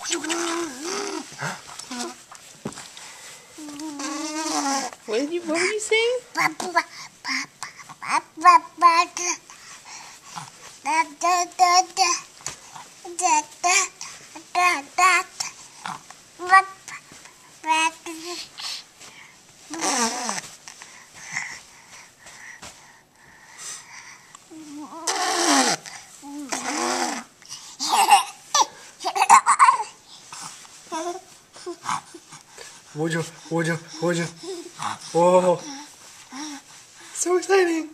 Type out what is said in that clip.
What were you saying? Wojo. Whoa. So exciting.